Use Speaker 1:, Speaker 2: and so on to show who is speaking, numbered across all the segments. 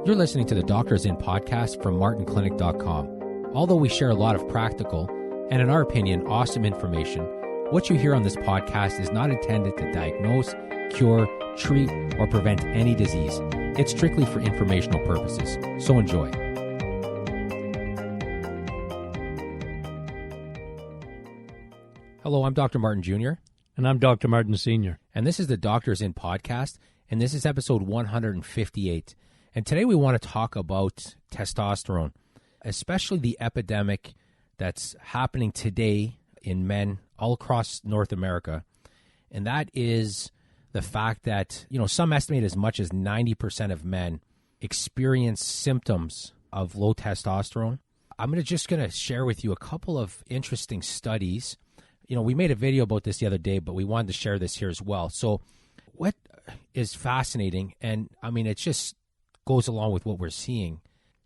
Speaker 1: You're listening to the Doctors In podcast from martinclinic.com. Although we share a lot of practical and, in our opinion, awesome information, what you hear on this podcast is not intended to diagnose, cure, treat, or prevent any disease. It's strictly for informational purposes. So enjoy. Hello, I'm Dr. Martin Jr.
Speaker 2: And I'm Dr. Martin Sr.
Speaker 1: And this is the Doctors In podcast, and this is episode 158. And today we want to talk about testosterone, especially the epidemic that's happening today in men all across North America. And that is the fact that, some estimate as much as 90% of men experience symptoms of low testosterone. I'm just going to share with you a couple of interesting studies. We made a video about this the other day, but we wanted to share this here as well. So what is fascinating, and it just goes along with what we're seeing.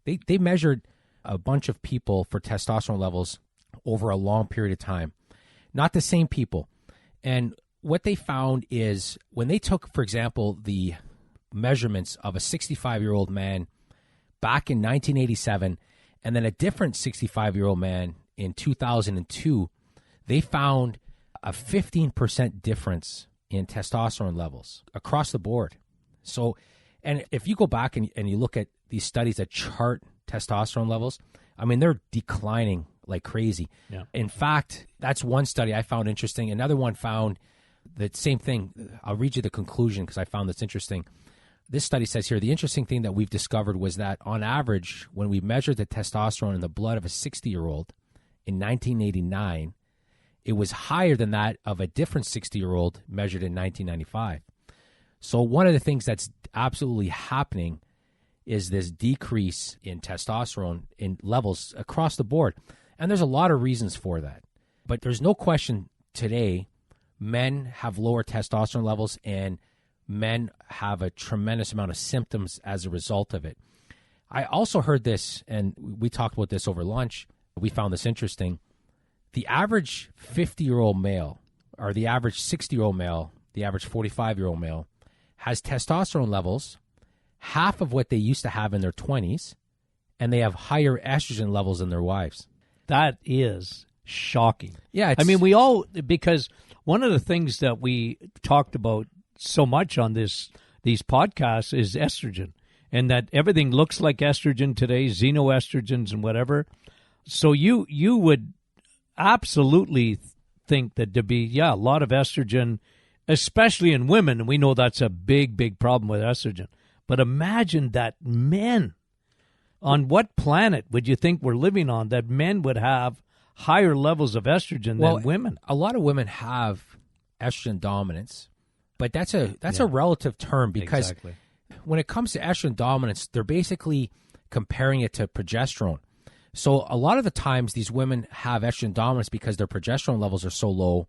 Speaker 1: They measured a bunch of people for testosterone levels over a long period of time, not the same people. And what they found is when they took, for example, the measurements of a 65-year-old man back in 1987 and then a different 65-year-old man in 2002, they found a 15% difference in testosterone levels across the board. So, and if you go back and you look at these studies that chart testosterone levels, they're declining like crazy.
Speaker 2: Yeah.
Speaker 1: In fact, that's one study I found interesting. Another one found the same thing. I'll read you the conclusion because I found this interesting. This study says here, the interesting thing that we've discovered was that on average, when we measured the testosterone in the blood of a 60-year-old in 1989, it was higher than that of a different 60-year-old measured in 1995. So one of the things that's absolutely happening is this decrease in testosterone in levels across the board. And there's a lot of reasons for that. But there's no question today men have lower testosterone levels and men have a tremendous amount of symptoms as a result of it. I also heard this, and we talked about this over lunch. We found this interesting. The average 50-year-old male, or the average 60-year-old male, the average 45-year-old male, has testosterone levels half of what they used to have in their 20s, and they have higher estrogen levels than their wives.
Speaker 2: That is shocking.
Speaker 1: Yeah.
Speaker 2: Because one of the things that we talked about so much on these podcasts is estrogen, and that everything looks like estrogen today, xenoestrogens and whatever. So you would absolutely think that there'd be, a lot of estrogen, especially in women, and we know that's a big, big problem with estrogen. But imagine that men, on what planet would you think we're living on, that men would have higher levels of estrogen than women?
Speaker 1: A lot of women have estrogen dominance, but that's a relative term because when it comes to estrogen dominance, they're basically comparing it to progesterone. So a lot of the times these women have estrogen dominance because their progesterone levels are so low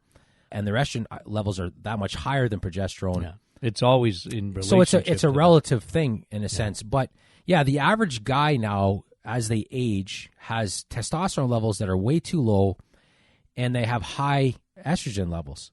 Speaker 1: and their estrogen levels are that much higher than progesterone.
Speaker 2: Yeah. It's always in relationship.
Speaker 1: So it's a relative thing in a sense. But the average guy now, as they age, has testosterone levels that are way too low and they have high estrogen levels.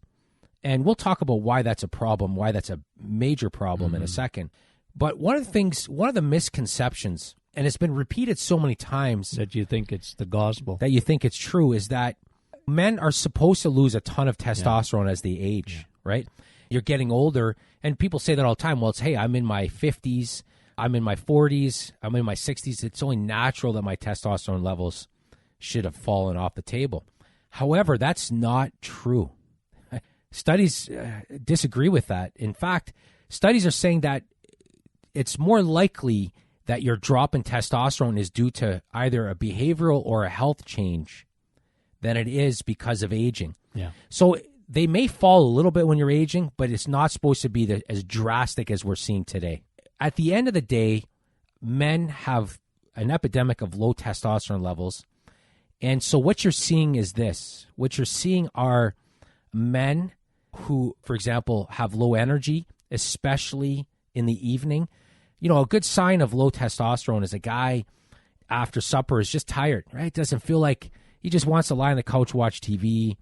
Speaker 1: And we'll talk about why that's a problem, why that's a major problem in a second. But one of the misconceptions, and it's been repeated so many times
Speaker 2: that you think it's the gospel,
Speaker 1: that you think it's true, is that men are supposed to lose a ton of testosterone as they age, right? You're getting older, and people say that all the time. Well, hey, I'm in my 50s, I'm in my 40s, I'm in my 60s. It's only natural that my testosterone levels should have fallen off the table. However, that's not true. Studies disagree with that. In fact, studies are saying that it's more likely that your drop in testosterone is due to either a behavioral or a health change than it is because of aging.
Speaker 2: Yeah.
Speaker 1: So they may fall a little bit when you're aging, but it's not supposed to be as drastic as we're seeing today. At the end of the day, men have an epidemic of low testosterone levels. And so what you're seeing is this. What you're seeing are men who, for example, have low energy, especially in the evening. A good sign of low testosterone is a guy after supper is just tired, right? Doesn't feel like he just wants to lie on the couch, watch TV,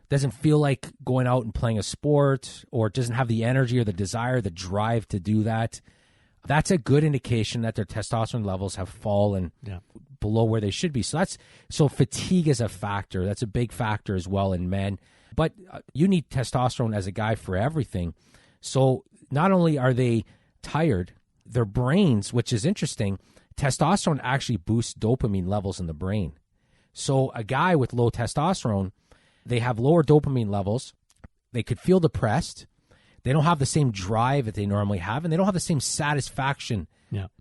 Speaker 1: doesn't feel like going out and playing a sport, or doesn't have the energy or the desire, the drive to do that. that's a good indication that their testosterone levels have fallen below where they should be. So fatigue is a factor. That's a big factor as well in men. But you need testosterone as a guy for everything. So not only are they tired, their brains, which is interesting, testosterone actually boosts dopamine levels in the brain. So a guy with low testosterone, they have lower dopamine levels. They could feel depressed. They don't have the same drive that they normally have, and they don't have the same satisfaction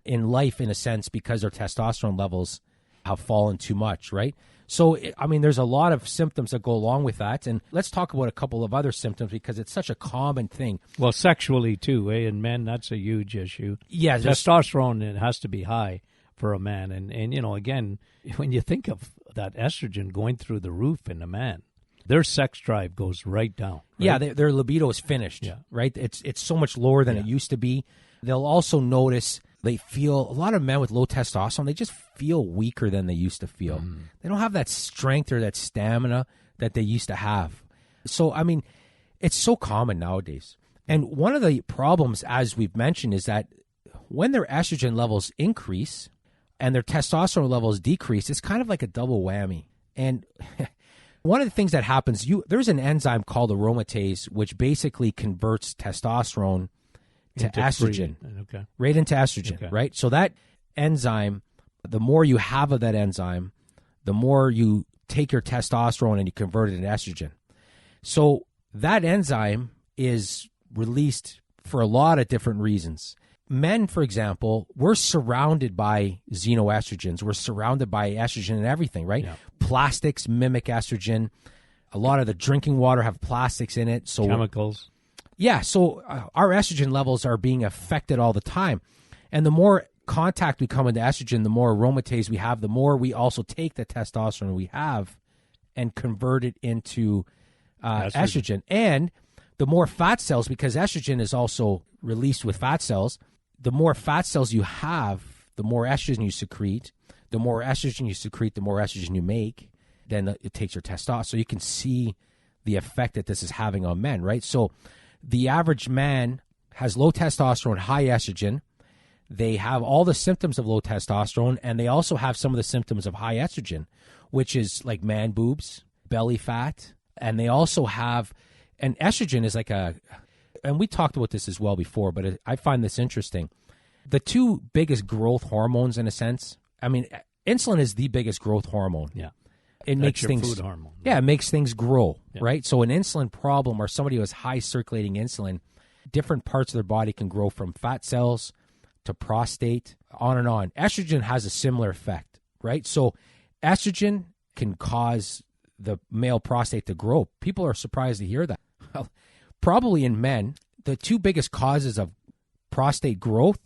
Speaker 1: in life, in a sense, because their testosterone levels have fallen too much, right? So, I mean, there's a lot of symptoms that go along with that. And let's talk about a couple of other symptoms because it's such a common thing.
Speaker 2: Well, sexually, too, in men, that's a huge issue.
Speaker 1: Yeah.
Speaker 2: Testosterone, it has to be high for a man. And, you know, again, when you think of that estrogen going through the roof in a man, their sex drive goes right down. Right?
Speaker 1: Yeah, their libido is finished, right? It's so much lower than it used to be. They'll also notice they feel, a lot of men with low testosterone, they just feel weaker than they used to feel. They don't have that strength or that stamina that they used to have. So, I mean, it's so common nowadays. And one of the problems, as we've mentioned, is that when their estrogen levels increase and their testosterone levels decrease, it's kind of like a double whammy. And one of the things that happens, there's an enzyme called aromatase, which basically converts testosterone to estrogen, right into estrogen, right? So that enzyme, the more you have of that enzyme, the more you take your testosterone and you convert it into estrogen. So that enzyme is released for a lot of different reasons. Men, for example, we're surrounded by xenoestrogens. We're surrounded by estrogen and everything, right? Yeah. Plastics mimic estrogen. A lot of the drinking water have plastics in it. So
Speaker 2: chemicals.
Speaker 1: Yeah, so our estrogen levels are being affected all the time. And the more contact we come into estrogen, the more aromatase we have, the more we also take the testosterone we have and convert it into estrogen. And the more fat cells, because estrogen is also released with fat cells, the more fat cells you have, the more estrogen you secrete. The more estrogen you secrete, the more estrogen you make. Then it takes your testosterone. So you can see the effect that this is having on men, right? So the average man has low testosterone, high estrogen. They have all the symptoms of low testosterone, and they also have some of the symptoms of high estrogen, which is like man boobs, belly fat, and they also have, and estrogen is like and we talked about this as well before, but I find this interesting. The two biggest growth hormones, in a sense, I mean, insulin is the biggest growth hormone.
Speaker 2: Yeah.
Speaker 1: It makes
Speaker 2: your
Speaker 1: things
Speaker 2: food hormone.
Speaker 1: Yeah, it makes things grow, right? So an insulin problem, or somebody who has high circulating insulin, different parts of their body can grow, from fat cells to prostate, on and on. Estrogen has a similar effect, right? So estrogen can cause the male prostate to grow. People are surprised to hear that. Well, probably in men, the two biggest causes of prostate growth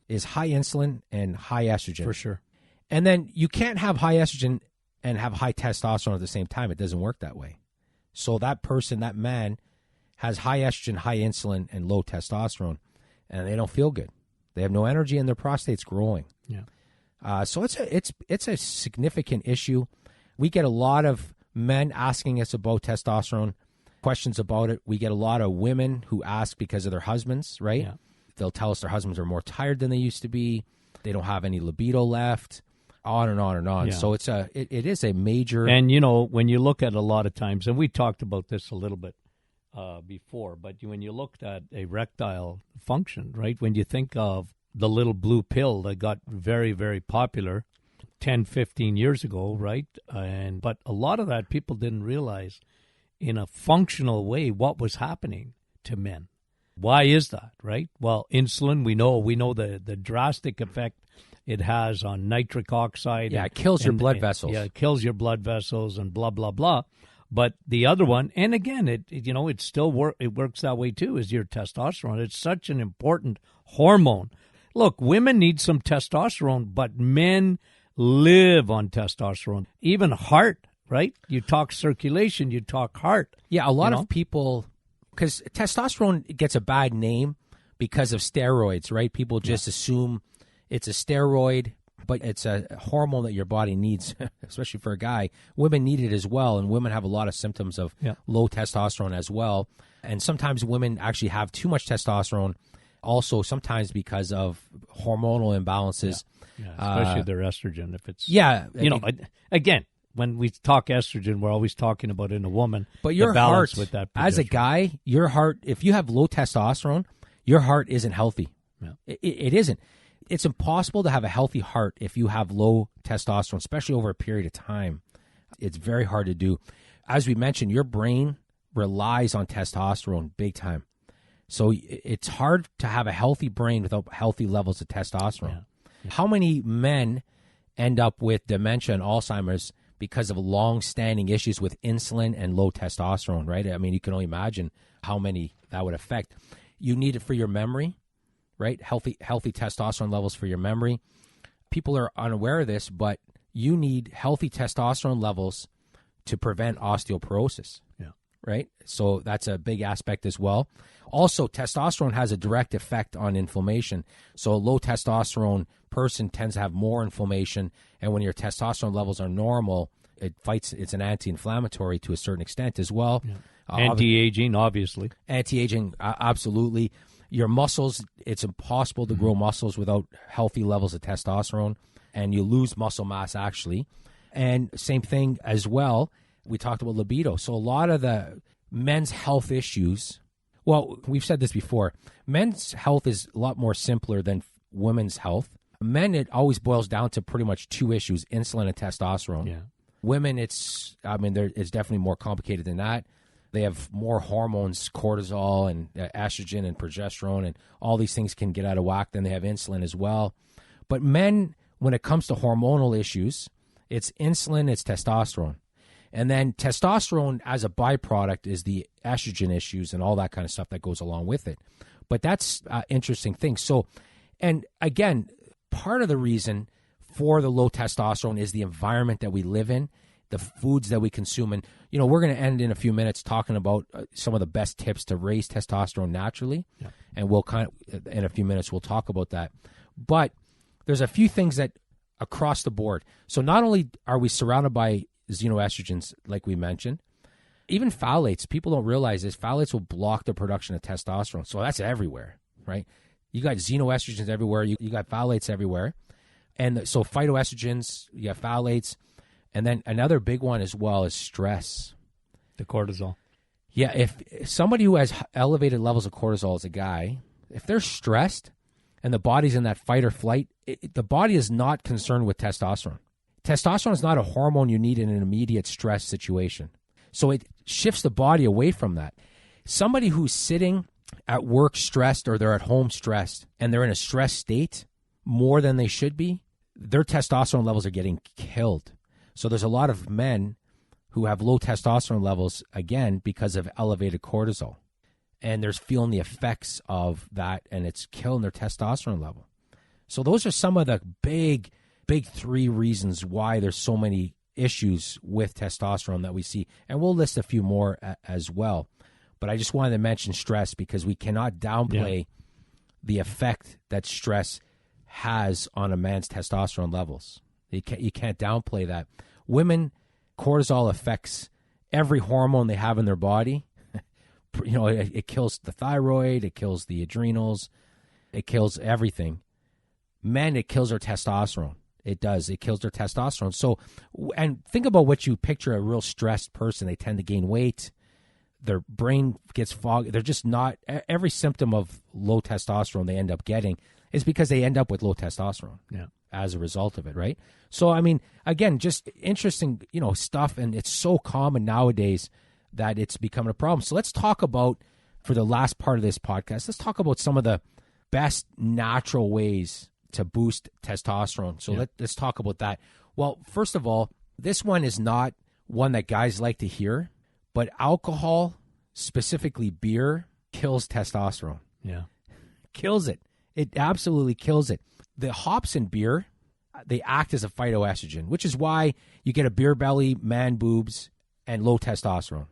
Speaker 1: is high insulin and high estrogen.
Speaker 2: For sure.
Speaker 1: And then you can't have high estrogen and have high testosterone at the same time. It doesn't work that way. So that person, that man, has high estrogen, high insulin, and low testosterone, and they don't feel good. They have no energy, and their prostate's growing. Yeah. So it's a significant issue. We get a lot of men asking us about testosterone, questions about it. We get a lot of women who ask because of their husbands, right? Yeah. They'll tell us their husbands are more tired than they used to be. They don't have any libido left. On and on and on. Yeah. So it is a major.
Speaker 2: And, you know, when you look at a lot of times, and we talked about this a little bit before, but when you looked at erectile function, right, when you think of the little blue pill that got very, very popular 10, 15 years ago, right? But a lot of that people didn't realize in a functional way what was happening to men. Why is that, right? Well, insulin, we know the drastic effect it has on nitric oxide.
Speaker 1: Yeah, it kills your blood vessels.
Speaker 2: Yeah, it kills your blood vessels and blah, blah, blah. But the other one, and again, it still works that way too, is your testosterone. It's such an important hormone. Look, women need some testosterone, but men live on testosterone. Even heart, right? You talk circulation, you talk heart.
Speaker 1: Yeah, a lot of people, because testosterone gets a bad name because of steroids, right? People just assume it's a steroid, but it's a hormone that your body needs, especially for a guy. Women need it as well, and women have a lot of symptoms of low testosterone as well. And sometimes women actually have too much testosterone, Also, sometimes because of hormonal imbalances.
Speaker 2: Yeah, especially their estrogen. If it's again, when we talk estrogen, we're always talking about in a woman.
Speaker 1: But your
Speaker 2: the balance
Speaker 1: heart,
Speaker 2: with that
Speaker 1: as a guy, your heart, if you have low testosterone, your heart isn't healthy.
Speaker 2: Yeah.
Speaker 1: It isn't. It's impossible to have a healthy heart if you have low testosterone, especially over a period of time. It's very hard to do. As we mentioned, your brain relies on testosterone big time. So it's hard to have a healthy brain without healthy levels of testosterone. Yeah. How many men end up with dementia and Alzheimer's because of long-standing issues with insulin and low testosterone, right? I mean, you can only imagine how many that would affect. You need it for your memory, right? Healthy testosterone levels for your memory. People are unaware of this, but you need healthy testosterone levels to prevent osteoporosis.
Speaker 2: Yeah.
Speaker 1: Right? So that's a big aspect as well. Also, testosterone has a direct effect on inflammation. So a low testosterone person tends to have more inflammation, and when your testosterone levels are normal, it's an anti-inflammatory to a certain extent as well.
Speaker 2: Yeah. Anti-aging, obviously.
Speaker 1: Anti-aging, absolutely. Your muscles, it's impossible to grow muscles without healthy levels of testosterone, and you lose muscle mass actually. And same thing as well, we talked about libido. So a lot of the men's health issues, well, we've said this before, men's health is a lot more simpler than women's health. Men, it always boils down to pretty much two issues, insulin and testosterone.
Speaker 2: Yeah.
Speaker 1: Women, it's definitely more complicated than that. They have more hormones, cortisol and estrogen and progesterone, and all these things can get out of whack. Then they have insulin as well. But men, when it comes to hormonal issues, it's insulin, it's testosterone. And then testosterone as a byproduct is the estrogen issues and all that kind of stuff that goes along with it. But that's an interesting thing. So, and again, part of the reason for the low testosterone is the environment that we live in, the foods that we consume. And, we're going to end in a few minutes talking about some of the best tips to raise testosterone naturally. Yeah. And we'll in a few minutes, we'll talk about that. But there's a few things that across the board. So not only are we surrounded by xenoestrogens, like we mentioned, even phthalates. People don't realize this. Phthalates will block the production of testosterone. So that's everywhere, right? You got xenoestrogens everywhere. You got phthalates everywhere. And so phytoestrogens, you have phthalates. And then another big one as well is stress.
Speaker 2: The cortisol.
Speaker 1: Yeah, if somebody who has elevated levels of cortisol as a guy, if they're stressed and the body's in that fight or flight, the body is not concerned with testosterone. Testosterone is not a hormone you need in an immediate stress situation. So it shifts the body away from that. Somebody who's sitting at work stressed or they're at home stressed and they're in a stress state more than they should be, their testosterone levels are getting killed. So there's a lot of men who have low testosterone levels, again, because of elevated cortisol. And they're feeling the effects of that, and it's killing their testosterone level. So those are some of the big three reasons why there's so many issues with testosterone that we see. And we'll list a few more as well. But I just wanted to mention stress because we cannot downplay the effect that stress has on a man's testosterone levels. You can't downplay that. Women, cortisol affects every hormone they have in their body. It kills the thyroid, it kills the adrenals, it kills everything. Men, it kills their testosterone. It does. It kills their testosterone. So, and think about what you picture a real stressed person. They tend to gain weight. Their brain gets foggy. They're just not, every symptom of low testosterone they end up getting is because they end up with low testosterone as a result of it, right? So, I mean, again, just interesting, stuff. And it's so common nowadays that it's becoming a problem. So let's talk about, for the last part of this podcast, let's talk about some of the best natural ways to boost testosterone. So let's talk about that. Well, first of all, this one is not one that guys like to hear, but alcohol, specifically beer, kills testosterone.
Speaker 2: Yeah.
Speaker 1: Kills it. It absolutely kills it. The hops in beer, they act as a phytoestrogen, which is why you get a beer belly, man boobs, and low testosterone.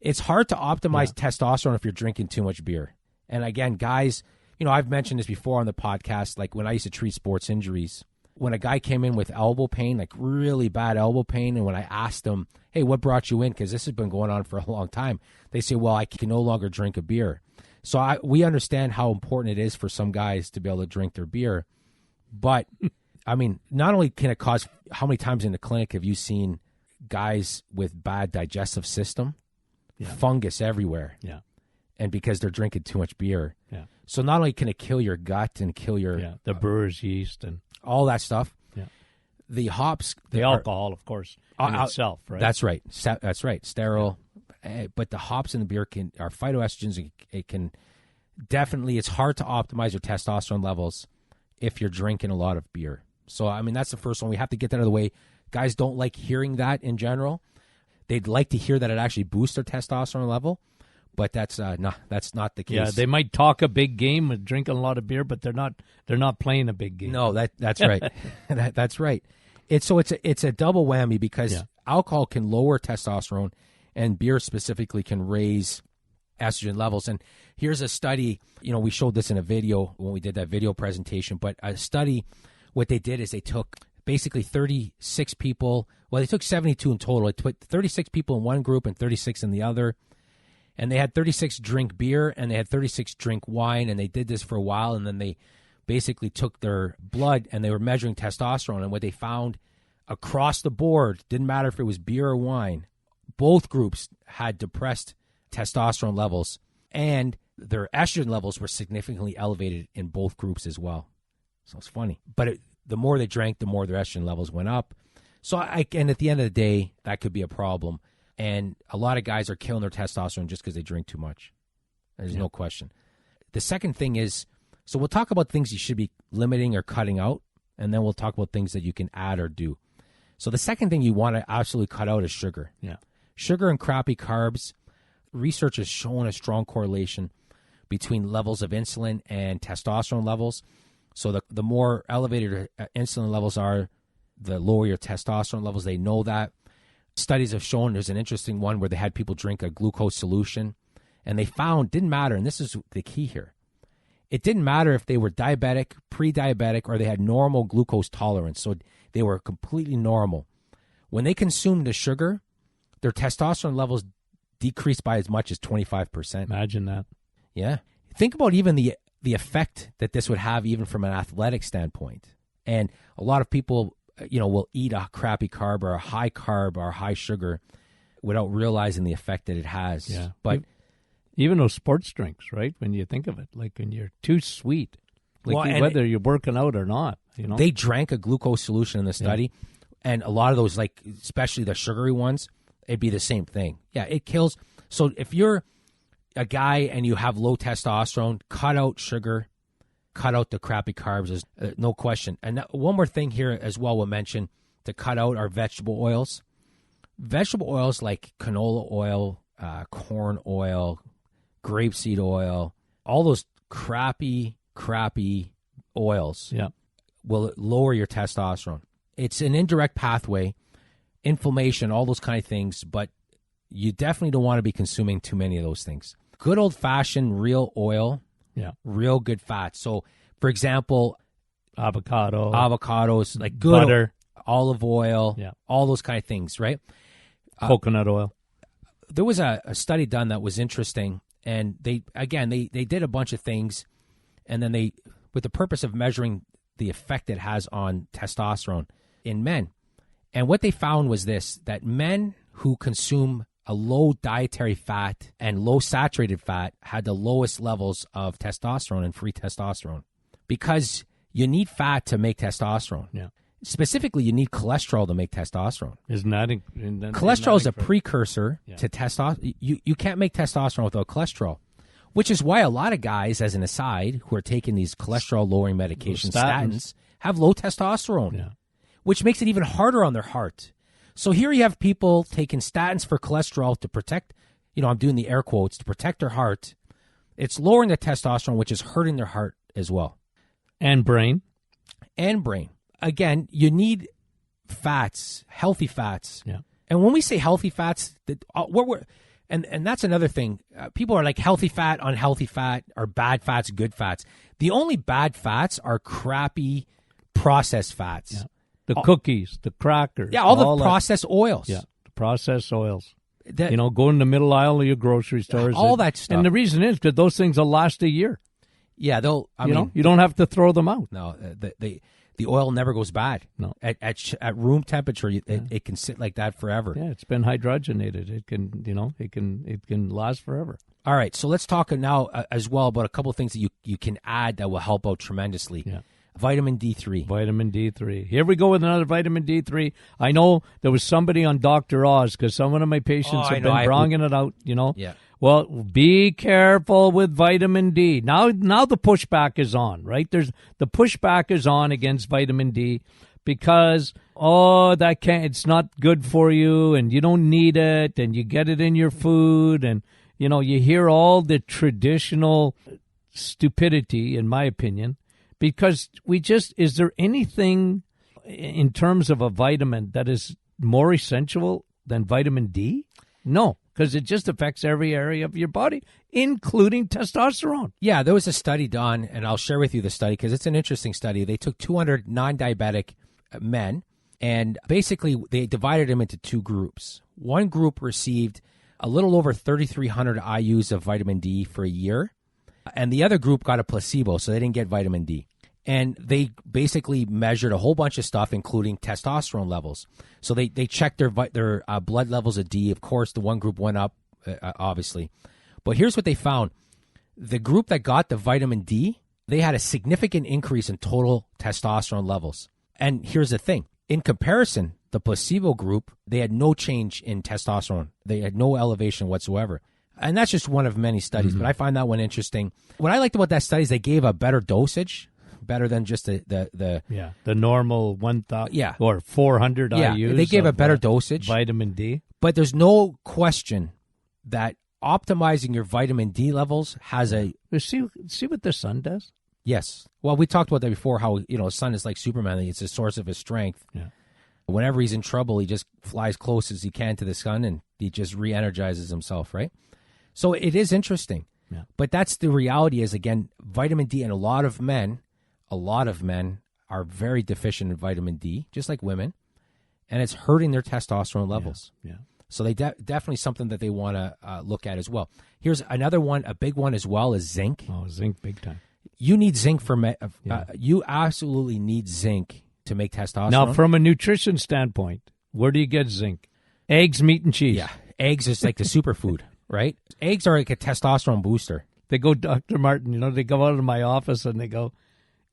Speaker 1: It's hard to optimize testosterone if you're drinking too much beer. And again, guys, I've mentioned this before on the podcast, like when I used to treat sports injuries, when a guy came in with elbow pain, like really bad elbow pain, and when I asked them, hey, what brought you in? Because this has been going on for a long time. They say, well, I can no longer drink a beer. So we understand how important it is for some guys to be able to drink their beer. But, I mean, not only can it cause, how many times in the clinic have you seen guys with bad digestive system, fungus everywhere, and because they're drinking too much beer. So not only can it kill your gut and kill your
Speaker 2: the brewer's yeast and
Speaker 1: all that stuff, the hops,
Speaker 2: the alcohol, of course, in itself, right?
Speaker 1: That's right. That's right. Sterile, but the hops in the beer are phytoestrogens. It can definitely. It's hard to optimize your testosterone levels if you're drinking a lot of beer. So I mean, that's the first one. We have to get that out of the way. Guys don't like hearing that in general. They'd like to hear that it actually boosts their testosterone level, but that's not the case.
Speaker 2: Yeah, they might talk a big game and drinking a lot of beer, but they're not playing a big game.
Speaker 1: No, that's right. That's right. It's a double whammy because alcohol can lower testosterone, and beer specifically can raise estrogen levels. And here's a study. We showed this in a video when we did that video presentation. But a study, what they did is they took basically 36 people. Well, they took 72 in total. It took 36 people in one group and 36 in the other. And they had 36 drink beer and they had 36 drink wine. And they did this for a while. And then they basically took their blood and they were measuring testosterone. And what they found across the board, didn't matter if it was beer or wine, both groups had depressed testosterone levels. And their estrogen levels were significantly elevated in both groups as well. So it's funny. But the more they drank, the more their estrogen levels went up. So and at the end of the day, that could be a problem. And a lot of guys are killing their testosterone just because they drink too much. There's no question. The second thing is, so we'll talk about things you should be limiting or cutting out, and then we'll talk about things that you can add or do. So the second thing you want to absolutely cut out is sugar.
Speaker 2: Yeah. Sugar
Speaker 1: and crappy carbs. Research has shown a strong correlation between levels of insulin and testosterone levels. So the more elevated insulin levels are, the lower your testosterone levels. They know that. Studies have shown, there's an interesting one where they had people drink a glucose solution, and they found, didn't matter, and this is the key here, it didn't matter if they were diabetic, pre-diabetic, or they had normal glucose tolerance, so they were completely normal. When they consumed the sugar, their testosterone levels decreased by as much as 25%.
Speaker 2: Imagine that.
Speaker 1: Yeah. Think about even the effect that this would have even from an athletic standpoint. And a lot of people, will eat a crappy carb or a high carb or high sugar without realizing the effect that it has.
Speaker 2: Yeah.
Speaker 1: But
Speaker 2: even those sports drinks, right? When you think of it, like when you're too sweet, whether you're working out or not,
Speaker 1: They drank a glucose solution in the study, and a lot of those, like especially the sugary ones, it'd be the same thing. Yeah, it kills. So if you're a guy and you have low testosterone, cut out sugar, cut out the crappy carbs, is no question. And one more thing here as well we'll mention to cut out are vegetable oils. Vegetable oils like canola oil, corn oil, grapeseed oil, all those crappy oils will lower your testosterone. It's an indirect pathway, inflammation, all those kind of things, but you definitely don't want to be consuming too many of those things. Good old-fashioned real oil, real good fat. So, for example, avocados, like good
Speaker 2: butter,
Speaker 1: olive oil, all those kind of things, right?
Speaker 2: Coconut oil.
Speaker 1: There was a study done that was interesting, and they did a bunch of things, and then with the purpose of measuring the effect it has on testosterone in men. And what they found was this, that men who consume a low dietary fat and low saturated fat had the lowest levels of testosterone and free testosterone, because you need fat to make testosterone.
Speaker 2: Yeah.
Speaker 1: Specifically, you need cholesterol to make testosterone.
Speaker 2: Cholesterol
Speaker 1: is a precursor to testosterone. You can't make testosterone without cholesterol, which is why a lot of guys, as an aside, who are taking these cholesterol-lowering medications, statins, have low testosterone, which makes it even harder on their heart. So here you have people taking statins for cholesterol to protect, I'm doing the air quotes, to protect their heart. It's lowering the testosterone, which is hurting their heart as well.
Speaker 2: And brain.
Speaker 1: Again, you need fats, healthy fats.
Speaker 2: Yeah.
Speaker 1: And when we say healthy fats, and that's another thing. People are like healthy fat, unhealthy fat, or bad fats, good fats. The only bad fats are crappy processed fats.
Speaker 2: Yeah. The cookies, the crackers.
Speaker 1: Yeah, all the processed oils.
Speaker 2: Yeah, the processed oils. Go in the middle aisle of your grocery stores.
Speaker 1: All that stuff.
Speaker 2: And the reason is because those things will last a year.
Speaker 1: Yeah,
Speaker 2: you don't have to throw them out.
Speaker 1: No, the oil never goes bad.
Speaker 2: No,
Speaker 1: at room temperature, it can sit like that forever.
Speaker 2: Yeah, it's been hydrogenated. It can last forever.
Speaker 1: All right, so let's talk now as well about a couple of things that you can add that will help out tremendously.
Speaker 2: Yeah.
Speaker 1: Vitamin D3.
Speaker 2: Vitamin D3. Here we go with another vitamin D3. I know there was somebody on Dr. Oz because some of my patients have been bringing it out,
Speaker 1: Yeah.
Speaker 2: Well, be careful with vitamin D. Now the pushback is on, right? The pushback is on against vitamin D because, it's not good for you and you don't need it and you get it in your food and, you hear all the traditional stupidity, in my opinion. Because is there anything in terms of a vitamin that is more essential than vitamin D? No, because it just affects every area of your body, including testosterone.
Speaker 1: Yeah, there was a study done, and I'll share with you the study because it's an interesting study. They took 200 non-diabetic men, and basically they divided them into two groups. One group received a little over 3,300 IUs of vitamin D for a year. And the other group got a placebo, so they didn't get vitamin D. And they basically measured a whole bunch of stuff, including testosterone levels. So they checked their blood levels of D. Of course, the one group went up, obviously. But here's what they found. The group that got the vitamin D, they had a significant increase in total testosterone levels. And here's the thing. In comparison, the placebo group, they had no change in testosterone. They had no elevation whatsoever. And that's just one of many studies, but I find that one interesting. What I liked about that study is they gave a better dosage, better than just the
Speaker 2: normal 1,000 or 400 IUs.
Speaker 1: They gave a better dosage.
Speaker 2: Vitamin D.
Speaker 1: But there's no question that optimizing your vitamin D levels has
Speaker 2: See what the sun does?
Speaker 1: Yes. Well, we talked about that before, how, the sun is like Superman. It's a source of his strength.
Speaker 2: Yeah.
Speaker 1: Whenever he's in trouble, he just flies close as he can to the sun, and he just re-energizes himself, right? So it is interesting.
Speaker 2: Yeah.
Speaker 1: But that's the reality is, again, vitamin D, and a lot of men are very deficient in vitamin D, just like women, and it's hurting their testosterone levels.
Speaker 2: Yeah.
Speaker 1: So they definitely something that they want to look at as well. Here's another one, a big one as well, is zinc.
Speaker 2: Oh, zinc, big time.
Speaker 1: You need zinc you absolutely need zinc to make testosterone.
Speaker 2: Now, from a nutrition standpoint, where do you get zinc? Eggs, meat, and cheese.
Speaker 1: Yeah, eggs is like the superfood, right? Eggs are like a testosterone booster.
Speaker 2: They go, Dr. Martin, they come out of my office and they go,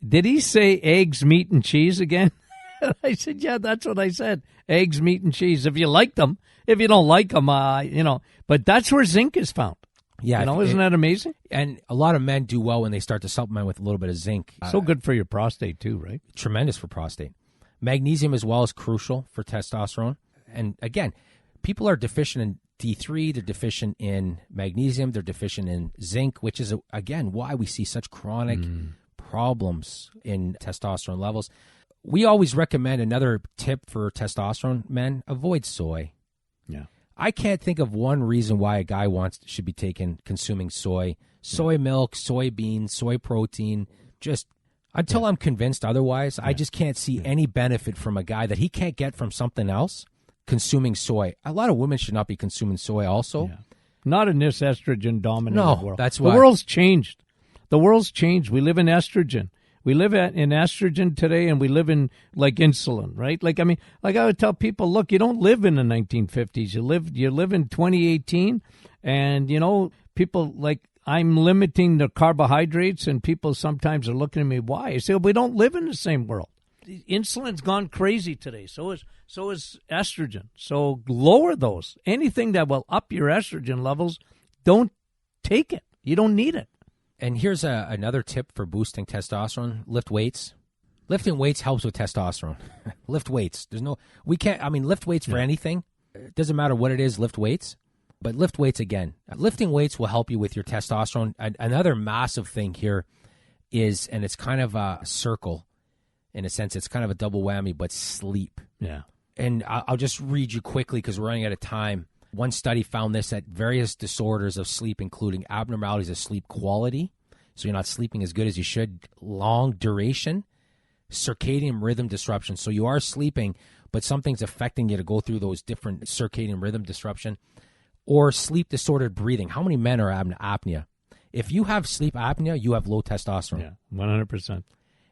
Speaker 2: did he say eggs, meat, and cheese again? And I said, yeah, that's what I said. Eggs, meat, and cheese. If you like them. If you don't like them, But that's where zinc is found.
Speaker 1: Yeah.
Speaker 2: Isn't that amazing?
Speaker 1: And a lot of men do well when they start to supplement with a little bit of zinc.
Speaker 2: So good for your prostate too, right?
Speaker 1: Tremendous for prostate. Magnesium as well is crucial for testosterone. And again, people are deficient in D3, they're deficient in magnesium, they're deficient in zinc, which is, again, why we see such chronic problems in testosterone levels. We always recommend another tip for testosterone men: avoid soy.
Speaker 2: Yeah.
Speaker 1: I can't think of one reason why a guy should be consuming soy milk, soybeans, soy protein. Just until I'm convinced otherwise, I just can't see any benefit from a guy that he can't get from something else consuming soy. A lot of women should not be consuming soy also.
Speaker 2: Yeah. Not in this estrogen-dominated world.
Speaker 1: That's why.
Speaker 2: The world's changed. The world's changed. We live in estrogen. We live in estrogen today, and we live in like insulin, right? Like I would tell people, look, you don't live in the 1950s. You live in 2018, and people like I'm limiting the carbohydrates, and people sometimes are looking at me, why? I say, well, we don't live in the same world. Insulin's gone crazy today. So is estrogen. So lower those. Anything that will up your estrogen levels, don't take it. You don't need it.
Speaker 1: And here's another tip for boosting testosterone: lift weights. Lifting weights helps with testosterone. Lift weights. Lift weights for anything. It doesn't matter what it is, lift weights. But lift weights again. Lifting weights will help you with your testosterone. Another massive thing here is, and it's kind of a circle, in a sense, it's kind of a double whammy, but sleep.
Speaker 2: Yeah.
Speaker 1: And I'll just read you quickly because we're running out of time. One study found this, that various disorders of sleep, including abnormalities of sleep quality, so you're not sleeping as good as you should, long duration, circadian rhythm disruption. So you are sleeping, but something's affecting you to go through those different circadian rhythm disruption. or sleep disordered breathing. How many men are apnea? If you have sleep apnea, you have low testosterone.
Speaker 2: Yeah, 100%.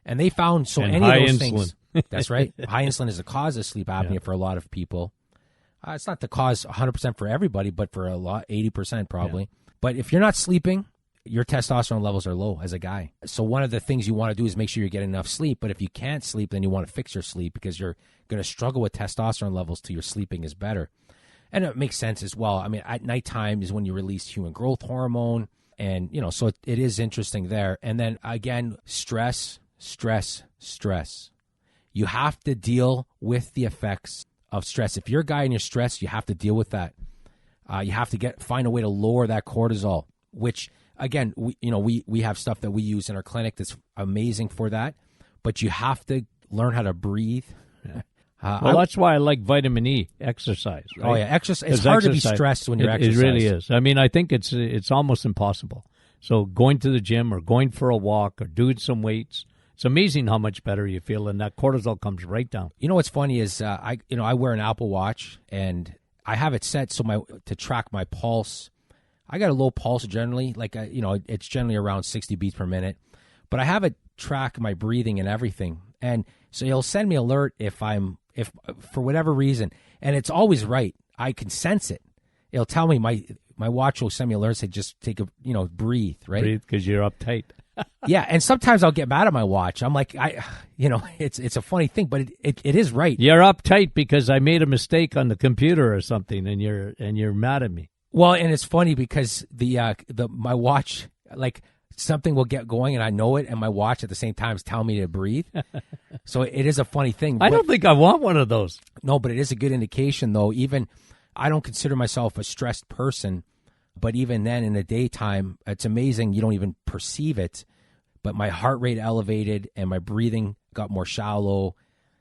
Speaker 1: And they found
Speaker 2: And
Speaker 1: any
Speaker 2: high
Speaker 1: of those
Speaker 2: insulin.
Speaker 1: things. That's right. High insulin is the cause of sleep apnea for a lot of people. It's not the cause 100% for everybody, but for a lot, 80% probably. Yeah. But if you're not sleeping, your testosterone levels are low as a guy. So one of the things you want to do is make sure you're getting enough sleep. But if you can't sleep, then you want to fix your sleep because you're going to struggle with testosterone levels till your sleeping is better. And it makes sense as well. I mean, at nighttime is when you release human growth hormone. And, so it is interesting there. And then, again, stress. You have to deal with the effects of stress. If you're a guy and you're stressed, you have to deal with that. You have to find a way to lower that cortisol, which, again, we have stuff that we use in our clinic that's amazing for that. But you have to learn how to breathe.
Speaker 2: Yeah. Well, that's why I like vitamin E exercise. Right?
Speaker 1: Oh, yeah. Exercise. It's hard to be stressed when you're exercising.
Speaker 2: It really is. I mean, I think it's almost impossible. So going to the gym or going for a walk or doing some weights, it's amazing how much better you feel, and that cortisol comes right down.
Speaker 1: You know what's funny is I wear an Apple Watch, and I have it set to track my pulse. I got a low pulse generally, it's generally around 60 beats per minute, but I have it track my breathing and everything, and so it'll send me alert if for whatever reason, and it's always right. I can sense it. It'll tell me my watch will send me alerts. Say just take breathe, right?
Speaker 2: Breathe because you're uptight.
Speaker 1: Yeah, and sometimes I'll get mad at my watch. I'm like, it's a funny thing, but it is right.
Speaker 2: You're uptight because I made a mistake on the computer or something, and you're mad at me.
Speaker 1: Well, and it's funny because my watch, like, something will get going and I know it, and my watch at the same time is telling me to breathe. So it is a funny thing.
Speaker 2: I don't think I want one of those.
Speaker 1: No, but it is a good indication, though. Even I don't consider myself a stressed person, but even then in the daytime, it's amazing. You don't even perceive it, but my heart rate elevated and my breathing got more shallow,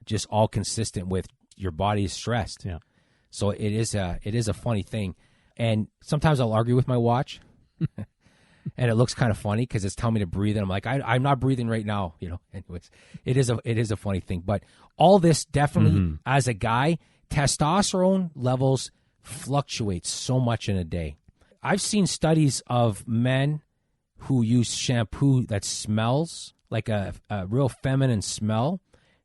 Speaker 1: just all consistent with your body is stressed.
Speaker 2: Yeah.
Speaker 1: So it is a funny thing. And sometimes I'll argue with my watch. And it looks kind of funny because it's telling me to breathe, and I'm like, I'm not breathing right now. Anyways, it is a funny thing. But all this definitely, as a guy, testosterone levels fluctuate so much in a day. I've seen studies of men who use shampoo that smells like a real feminine smell,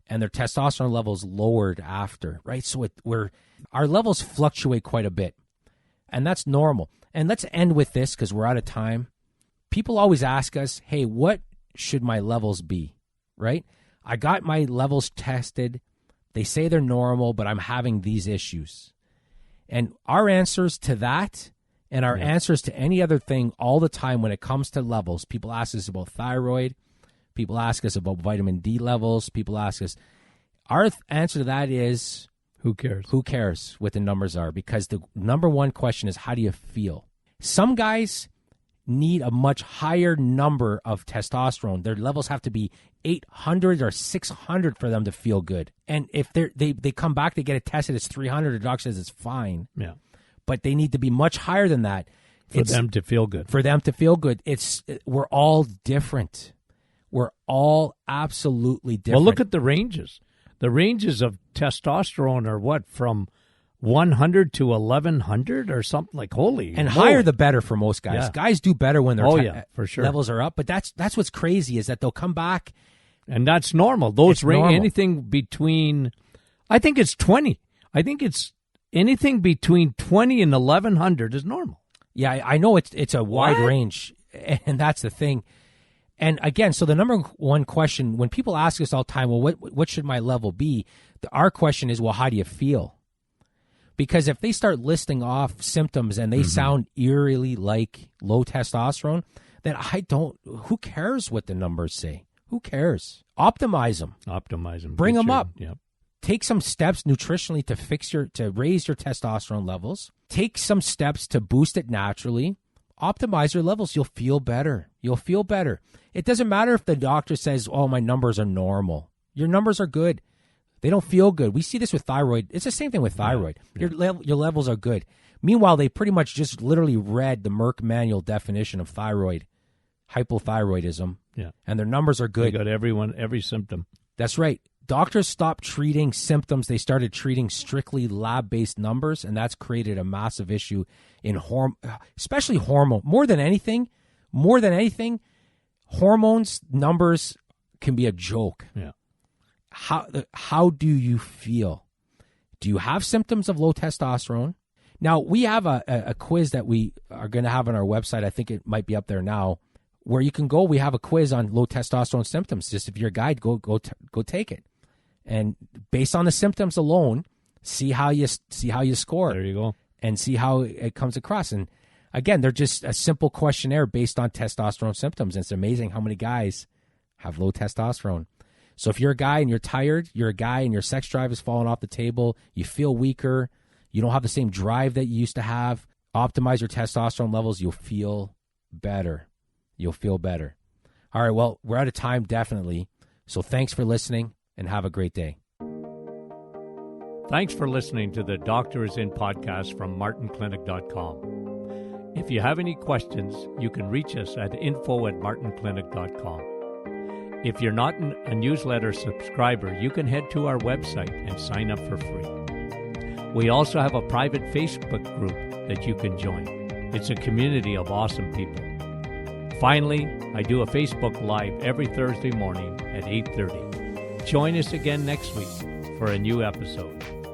Speaker 1: and their testosterone levels lowered after, right? So our levels fluctuate quite a bit, and that's normal. And let's end with this because we're out of time. People always ask us, hey, what should my levels be, right? I got my levels tested. They say they're normal, but I'm having these issues. And our answers to that and our answers to any other thing all the time when it comes to levels, people ask us about thyroid. People ask us about vitamin D levels. People ask us, our answer to that is,
Speaker 2: who cares?
Speaker 1: Who cares what the numbers are? Because the number one question is, how do you feel? Some guys need a much higher number of testosterone. Their levels have to be 800 or 600 for them to feel good. And if they come back to get it tested, it's 300. The doctor says it's fine.
Speaker 2: Yeah.
Speaker 1: But they need to be much higher than that.
Speaker 2: For them to feel good.
Speaker 1: For them to feel good. We're all different. We're all absolutely different.
Speaker 2: Well, look at the ranges. The ranges of testosterone are what, from 100 to 1100 or something, like, holy.
Speaker 1: And higher the better for most guys.
Speaker 2: Yeah.
Speaker 1: Guys do better when their
Speaker 2: for sure.
Speaker 1: levels are up. But that's what's crazy is that they'll come back.
Speaker 2: And that's normal. Anything between, I think it's 20. I think it's anything between 20 and 1100 is normal.
Speaker 1: Yeah, I know it's a wide range, and that's the thing. And again, so the number one question, when people ask us all the time, well, what should my level be? Our question is, well, how do you feel? Because if they start listing off symptoms and they sound eerily like low testosterone, then who cares what the numbers say? Who cares? Optimize them. Bring them up.
Speaker 2: Yep.
Speaker 1: Take some steps nutritionally to raise your testosterone levels. Take some steps to boost it naturally. Optimize your levels. You'll feel better. It doesn't matter if the doctor says, oh, my numbers are normal. Your numbers are good. They don't feel good. We see this with thyroid. It's the same thing with thyroid. Yeah. Your levels are good. Meanwhile, they pretty much just literally read the Merck manual definition of thyroid, hypothyroidism, and their numbers are good.
Speaker 2: They got every symptom.
Speaker 1: That's right. doctors stopped treating symptoms. They started treating strictly lab-based numbers, and that's created a massive issue in especially hormone. More than anything, hormones numbers can be a joke.
Speaker 2: Yeah.
Speaker 1: How do you feel? Do you have symptoms of low testosterone? Now, we have a quiz that we are going to have on our website. I think it might be up there now, where you can go. We have a quiz on low testosterone symptoms. Just if you're a guy, go take it. And based on the symptoms alone, see how you score.
Speaker 2: There you go.
Speaker 1: And see how it comes across. And again, they're just a simple questionnaire based on testosterone symptoms. And it's amazing how many guys have low testosterone. So if you're a guy and you're tired, you're a guy and your sex drive is falling off the table, you feel weaker, you don't have the same drive that you used to have, optimize your testosterone levels, you'll feel better. You'll feel better. All right, well, we're out of time, definitely. So thanks for listening, and have a great day.
Speaker 2: Thanks for listening to the Doctor Is In podcast from martinclinic.com. If you have any questions, you can reach us at info@martinclinic.com. If you're not a newsletter subscriber, you can head to our website and sign up for free. We also have a private Facebook group that you can join. It's a community of awesome people. Finally, I do a Facebook Live every Thursday morning at 8:30. Join us again next week for a new episode.